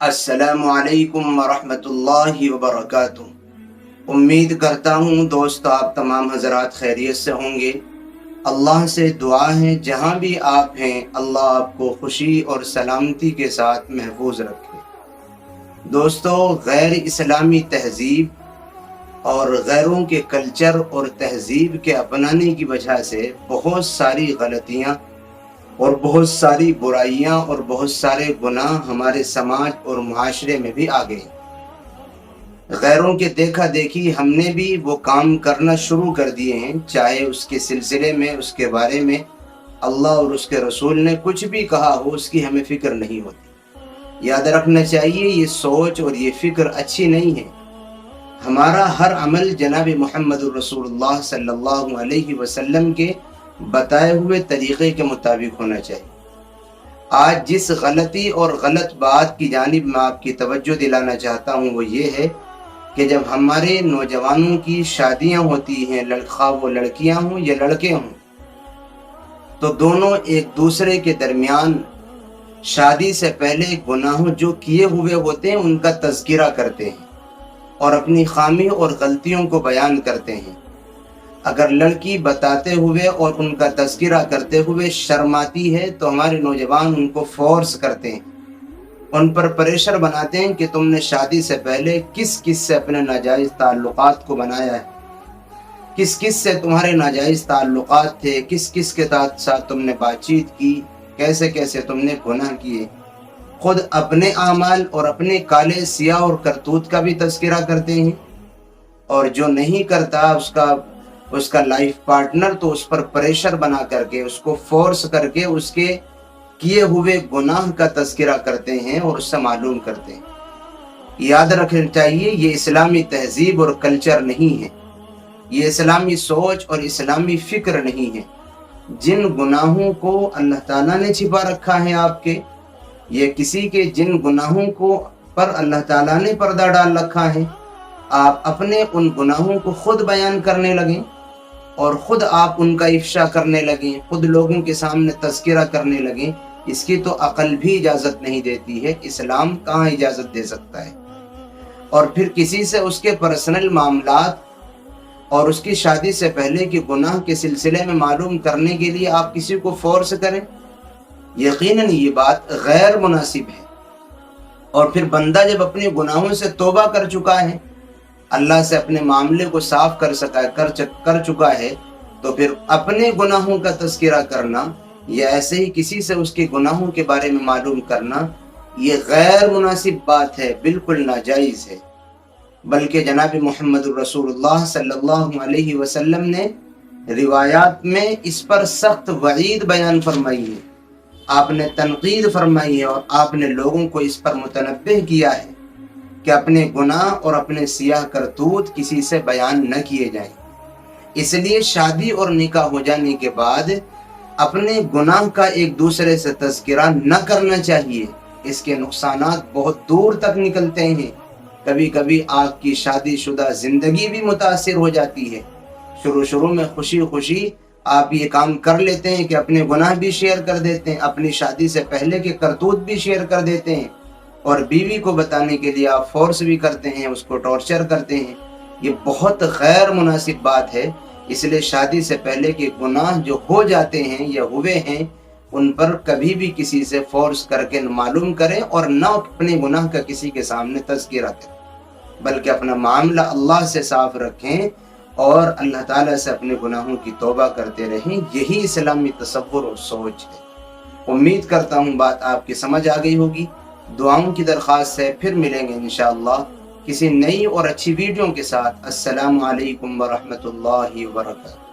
السلام علیکم ورحمۃ اللہ وبرکاتہ۔ امید کرتا ہوں دوست آپ تمام حضرات خیریت سے ہوں گے۔ اللہ سے دعا ہے جہاں بھی آپ ہیں اللہ آپ کو خوشی اور سلامتی کے ساتھ محفوظ رکھے۔ دوستو، غیر اسلامی تہذیب اور غیروں کے کلچر اور تہذیب کے اپنانے کی وجہ سے بہت ساری غلطیاں اور بہت ساری برائیاں اور بہت سارے گناہ ہمارے سماج اور معاشرے میں بھی آ گئے۔ غیروں کے دیکھا دیکھی ہم نے بھی وہ کام کرنا شروع کر دیے ہیں، چاہے اس کے سلسلے میں اس کے بارے میں اللہ اور اس کے رسول نے کچھ بھی کہا ہو، اس کی ہمیں فکر نہیں ہوتی۔ یاد رکھنا چاہیے یہ سوچ اور یہ فکر اچھی نہیں ہے۔ ہمارا ہر عمل جناب محمد الرسول اللہ صلی اللہ علیہ وسلم کے بتائے ہوئے طریقے کے مطابق ہونا چاہیے۔ آج جس غلطی اور غلط بات کی جانب میں آپ کی توجہ دلانا چاہتا ہوں وہ یہ ہے کہ جب ہمارے نوجوانوں کی شادیاں ہوتی ہیں، خواہ وہ لڑکیاں ہوں یا لڑکے ہوں، تو دونوں ایک دوسرے کے درمیان شادی سے پہلے گناہوں جو کیے ہوئے ہوتے ہیں ان کا تذکرہ کرتے ہیں اور اپنی خامی اور غلطیوں کو بیان کرتے ہیں۔ اگر لڑکی بتاتے ہوئے اور ان کا تذکرہ کرتے ہوئے شرماتی ہے تو ہمارے نوجوان ان کو فورس کرتے ہیں، ان پر پریشر بناتے ہیں کہ تم نے شادی سے پہلے کس کس سے اپنے ناجائز تعلقات کو بنایا ہے، کس کس سے تمہارے ناجائز تعلقات تھے، کس کس کے ساتھ تم نے بات چیت کی، کیسے کیسے تم نے گناہ کیے۔ خود اپنے اعمال اور اپنے کالے سیاہ اور کرتوت کا بھی تذکرہ کرتے ہیں، اور جو نہیں کرتا اس کا لائف پارٹنر تو اس پر پریشر بنا کر کے، اس کو فورس کر کے اس کے کیے ہوئے گناہ کا تذکرہ کرتے ہیں اور اس سے معلوم کرتے ہیں۔ یاد رکھنا چاہیے یہ اسلامی تہذیب اور کلچر نہیں ہے، یہ اسلامی سوچ اور اسلامی فکر نہیں ہے۔ جن گناہوں کو اللہ تعالیٰ نے چھپا رکھا ہے آپ کے، یہ کسی کے جن گناہوں کو پر اللہ تعالیٰ نے پردہ ڈال رکھا ہے، آپ اپنے ان گناہوں کو خود بیان کرنے لگیں اور خود آپ ان کا افشا کرنے لگیں، خود لوگوں کے سامنے تذکرہ کرنے لگیں، اس کی تو عقل بھی اجازت نہیں دیتی ہے۔ اسلام کہاں اجازت دے سکتا ہے؟ اور پھر کسی سے اس کے پرسنل معاملات اور اس کی شادی سے پہلے کے گناہ کے سلسلے میں معلوم کرنے کے لیے آپ کسی کو فورس کریں، یقیناً یہ بات غیر مناسب ہے۔ اور پھر بندہ جب اپنے گناہوں سے توبہ کر چکا ہے، اللہ سے اپنے معاملے کو صاف کر چکا ہے، تو پھر اپنے گناہوں کا تذکرہ کرنا یا ایسے ہی کسی سے اس کے گناہوں کے بارے میں معلوم کرنا یہ غیر مناسب بات ہے، بالکل ناجائز ہے۔ بلکہ جناب محمد الرسول اللہ صلی اللہ علیہ وسلم نے روایات میں اس پر سخت وعید بیان فرمائی ہے، آپ نے تنقید فرمائی ہے اور آپ نے لوگوں کو اس پر متنبہ کیا ہے کہ اپنے گناہ اور اپنے سیاہ کرتوت کسی سے بیان نہ کیے جائیں۔ اس لیے شادی اور نکاح ہو جانے کے بعد اپنے گناہ کا ایک دوسرے سے تذکرہ نہ کرنا چاہیے، اس کے نقصانات بہت دور تک نکلتے ہیں۔ کبھی کبھی آپ کی شادی شدہ زندگی بھی متاثر ہو جاتی ہے۔ شروع میں خوشی خوشی آپ یہ کام کر لیتے ہیں کہ اپنے گناہ بھی شیئر کر دیتے ہیں، اپنی شادی سے پہلے کے کرتوت بھی شیئر کر دیتے ہیں، اور بیوی کو بتانے کے لیے آپ فورس بھی کرتے ہیں، اس کو ٹارچر کرتے ہیں۔ یہ بہت غیر مناسب بات ہے۔ اس لیے شادی سے پہلے کے گناہ جو ہو جاتے ہیں یا ہوئے ہیں ان پر کبھی بھی کسی سے فورس کر کے معلوم کریں اور نہ اپنے گناہ کا کسی کے سامنے تذکرہ کریں، بلکہ اپنا معاملہ اللہ سے صاف رکھیں اور اللہ تعالیٰ سے اپنے گناہوں کی توبہ کرتے رہیں۔ یہی اسلامی تصور اور سوچ ہے۔ امید کرتا ہوں بات آپ کی سمجھ آ گئی ہوگی۔ دعاؤں کی درخواست ہے، پھر ملیں گے انشاءاللہ کسی نئی اور اچھی ویڈیو کے ساتھ۔ السلام علیکم ورحمۃ اللہ وبرکاتہ۔